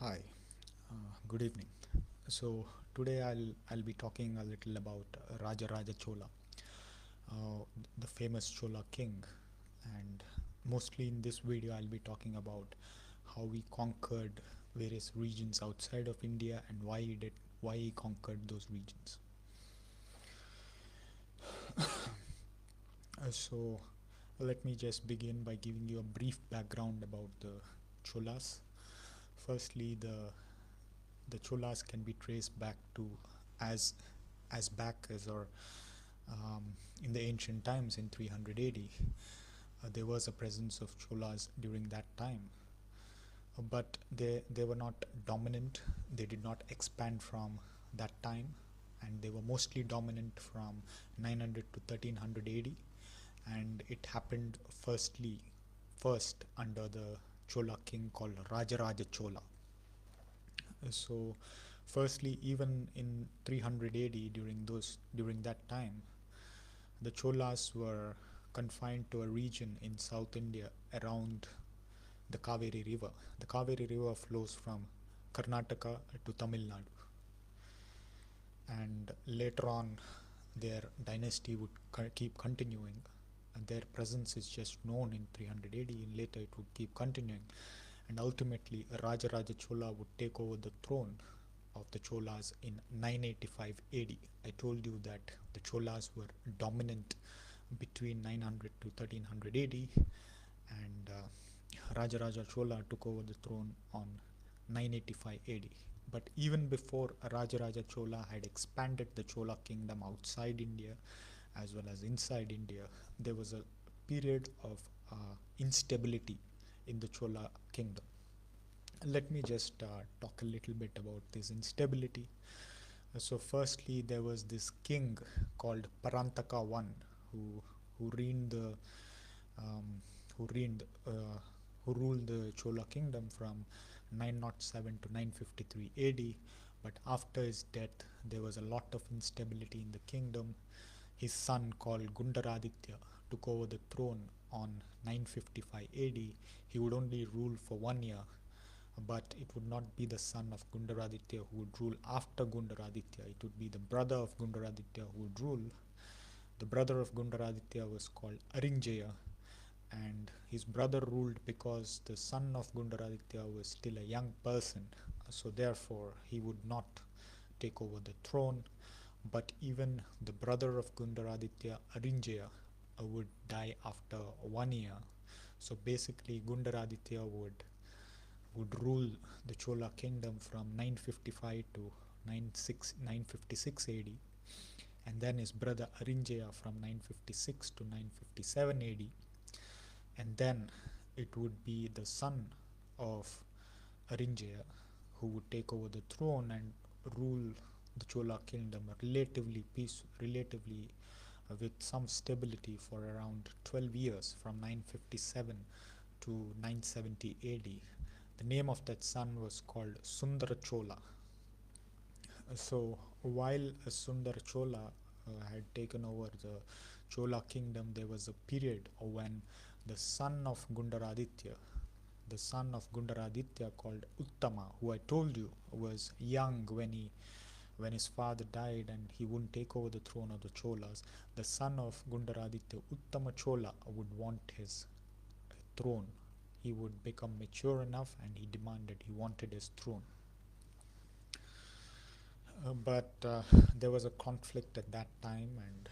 Hi, good evening. So today I'll be talking a little about Raja Raja Chola, the famous Chola king, and mostly in this video I'll be talking about how he conquered various regions outside of India and why he conquered those regions. So let me just begin by giving you a brief background about the Cholas. Firstly, the Cholas can be traced back to as as back as or in the ancient times in 300 AD. There was a presence of Cholas during that time, but they were not dominant. They did not expand from that time, and they were mostly dominant from 900 to 1300 AD, and it happened first under the Chola king called Raja Raja Chola. So firstly, even in 300 AD, during that time, the Cholas were confined to a region in South India around the Kaveri River. The Kaveri River flows from Karnataka to Tamil Nadu, and later on their dynasty would keep continuing, and their presence is just known in 300 AD, and later it would keep continuing, and ultimately Raja Raja Chola would take over the throne of the Cholas in 985 AD. I told you that the Cholas were dominant between 900 to 1300 AD, and Raja Raja Chola took over the throne on 985 AD. But even before Raja Raja Chola had expanded the Chola kingdom outside India as well as inside India, there was a period of instability in the Chola kingdom. Let me just talk a little bit about this instability. So, firstly, there was this king called Parantaka I, who who reigned the um, who reigned who ruled the Chola kingdom from 907 to 953 AD. But after his death, there was a lot of instability in the kingdom. His son, called Gundaraditya, took over the throne on 955 AD. He would only rule for 1 year, but it would not be the son of Gundaraditya who would rule after Gundaraditya. It would be the brother of Gundaraditya who would rule. The brother of Gundaraditya was called Arinjaya, and his brother ruled because the son of Gundaraditya was still a young person, so therefore he would not take over the throne. But even the brother of Gundaraditya, Arinjaya, would die after 1 year. So basically, Gundaraditya would rule the Chola kingdom from 955 to 956 AD, and then his brother Arinjaya from 956 to 957 AD, and then it would be the son of Arinjaya who would take over the throne and rule the Chola kingdom relatively with some stability for around 12 years from 957 to 970 AD. The name of that son was called Sundara Chola. So while Sundara Chola had taken over the Chola kingdom, there was a period when the son of Gundaraditya, the son of Gundaraditya called Uttama, who I told you was young when his father died and he wouldn't take over the throne of the Cholas. The son of Gundaraditya, Uttama Chola, would want his throne. He would become mature enough and he wanted his throne. But there was a conflict at that time, and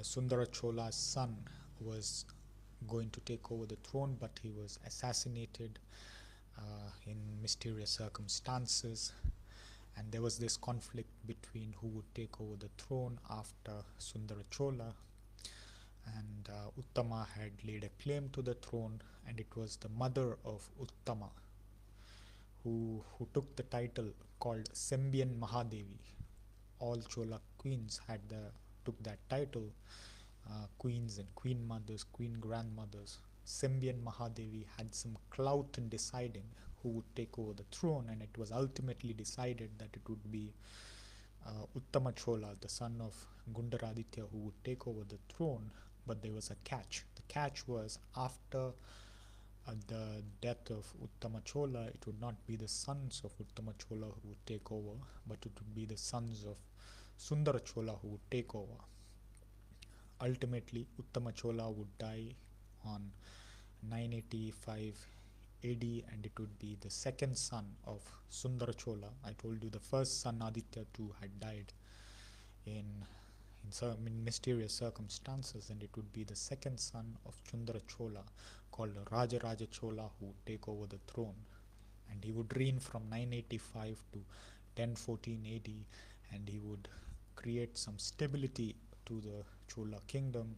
Sundara Chola's son was going to take over the throne, but he was assassinated in mysterious circumstances, and there was this conflict between who would take over the throne after Sundara Chola. And Uttama had laid a claim to the throne, and it was the mother of Uttama who took the title called Sembian Mahadevi. All Chola queens took that title, queens and queen mothers, queen grandmothers. Sembian Mahadevi had some clout in deciding who would take over the throne, and it was ultimately decided that it would be Uttama Chola, the son of Gundaraditya, who would take over the throne. But there was a catch. The catch was after At the death of Uttama Chola, it would not be the sons of Uttama Chola who would take over, but it would be the sons of Sundara Chola who would take over. Ultimately, Uttama Chola would die on 985 AD, and it would be the second son of Sundara Chola. I told you the first son Aditya too had died in in mysterious circumstances, and it would be the second son of Sundara Chola called Raja Raja Chola who would take over the throne, and he would reign from 985 to 1014 AD, and he would create some stability to the Chola kingdom,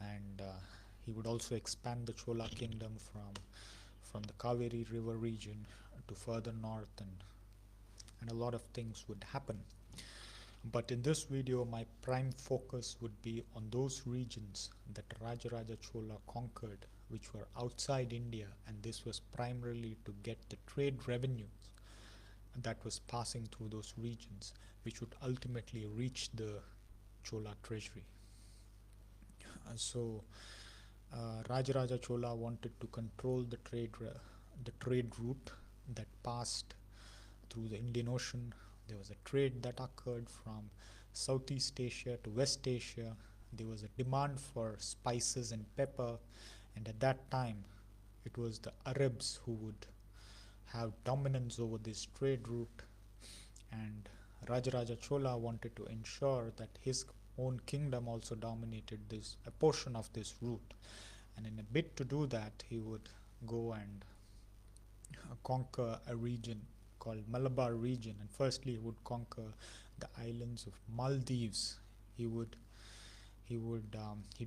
and he would also expand the Chola kingdom from the Kaveri river region to further north, and a lot of things would happen. But in this video, my prime focus would be on those regions that Raja Raja Chola conquered, which were outside India, and this was primarily to get the trade revenues that was passing through those regions, which would ultimately reach the Chola treasury. Raja Raja Chola wanted to control the trade route that passed through the Indian Ocean. There was a trade that occurred from Southeast Asia to West Asia. There was a demand for spices and pepper, and at that time it was the Arabs who would have dominance over this trade route, and Raja Raja Chola wanted to ensure that his own kingdom also dominated a portion of this route, and in a bid to do that, he would go and conquer a region called Malabar region. And firstly, he would conquer the islands of Maldives. He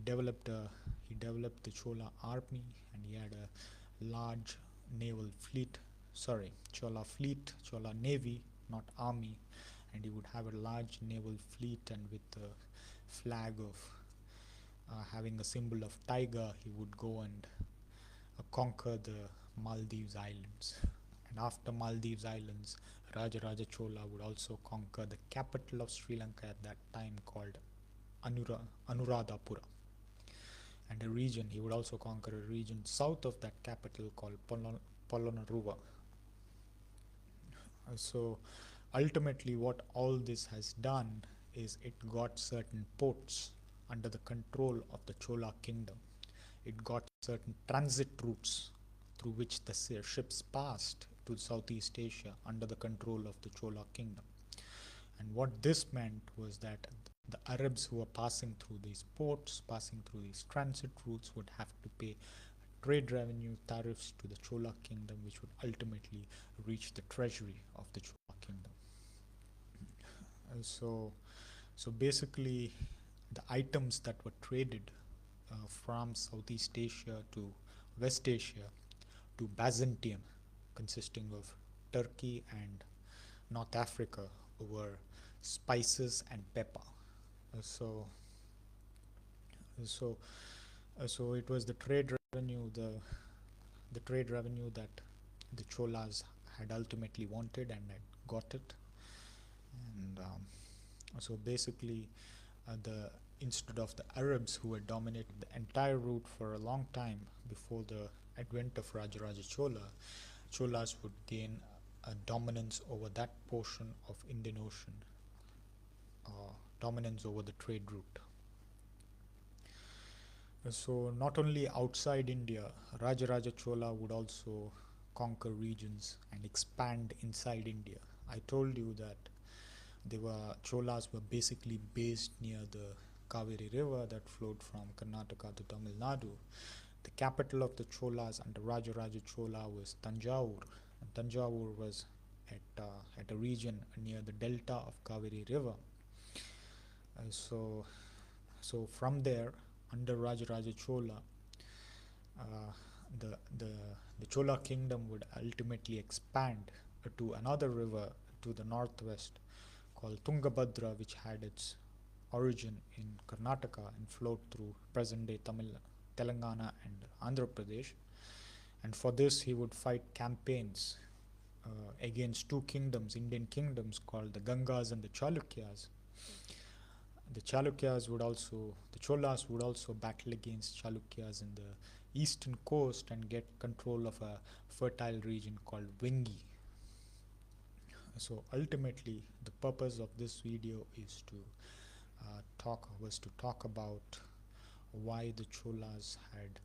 developed the Chola army, and he had a large naval fleet. Sorry, Chola fleet, Chola navy, not army, and he would have a large naval fleet, and with the flag of having a symbol of tiger, he would go and conquer the Maldives islands. And after Maldives islands, Raja Raja Chola would also conquer the capital of Sri Lanka at that time called Anuradhapura, and he would also conquer a region south of that capital called Polonnaruwa. So ultimately what all this has done is it got certain ports under the control of the Chola kingdom. It got certain transit routes through which the ships passed to Southeast Asia under the control of the Chola kingdom. And what this meant was that the Arabs who were passing through these ports, passing through these transit routes, would have to pay trade revenue tariffs to the Chola kingdom, which would ultimately reach the treasury of the Chola kingdom. So basically, the items that were traded from Southeast Asia to West Asia to Byzantium, consisting of Turkey and North Africa, were spices and pepper. So so so it was the trade revenue, the trade revenue that the Cholas had ultimately wanted and had got it. And so basically, the instead of the Arabs who had dominated the entire route for a long time before the advent of Raja Raja Chola, Cholas would gain a dominance over that portion of Indian Ocean, dominance over the trade route. So not only outside India, Raja Raja Chola would also conquer regions and expand inside India. I told you that Cholas were basically based near the Kaveri river that flowed from Karnataka to Tamil Nadu. The capital of the Cholas under Raja Raja Chola was Tanjavur. And Tanjavur was at a region near the delta of Kaveri river. So from there, under Raja Raja Chola, the Chola kingdom would ultimately expand to another river to the northwest called Tungabhadra, which had its origin in Karnataka and flowed through present-day Telangana and Andhra Pradesh. And for this, he would fight campaigns against two kingdoms, Indian kingdoms, called the Gangas and the Chalukyas. The Cholas would also battle against Chalukyas in the eastern coast and get control of a fertile region called Wingi. So ultimately, the purpose of this video is to talk about why the Cholas had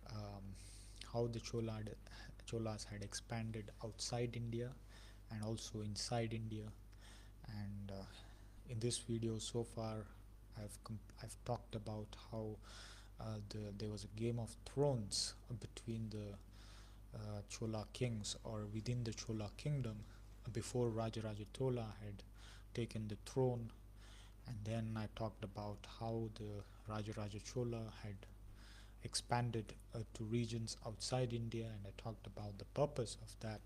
um, how the Cholas had expanded outside India and also inside India. And in this video so far, I've talked about how there was a Game of Thrones between the Chola kings, or within the Chola kingdom, before Raja Raja Chola had taken the throne. And then I talked about how the Raja Raja Chola had expanded to regions outside India, and I talked about the purpose of that.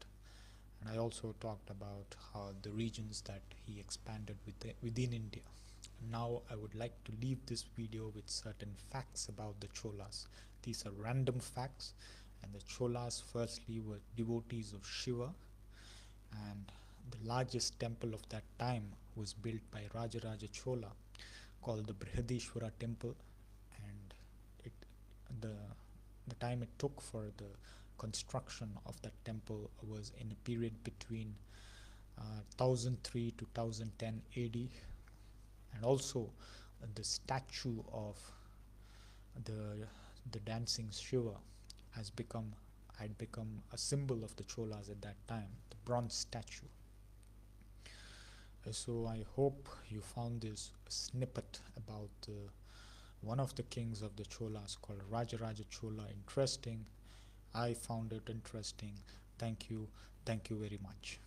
And I also talked about how the regions that he expanded within India. Now I would like to leave this video with certain facts about the Cholas. These are random facts, and the Cholas firstly were devotees of Shiva, and the largest temple of that time was built by Raja Raja Chola, called the Brihadishwara temple. And it the the time it took for the construction of that temple was in a period between 1003 to 1010 AD. And also the statue of the the dancing Shiva has become had become a symbol of the Cholas at that time, the bronze statue. So I hope you found this snippet about one of the kings of the Cholas called Raja Raja Chola interesting. I found it interesting. Thank you very much.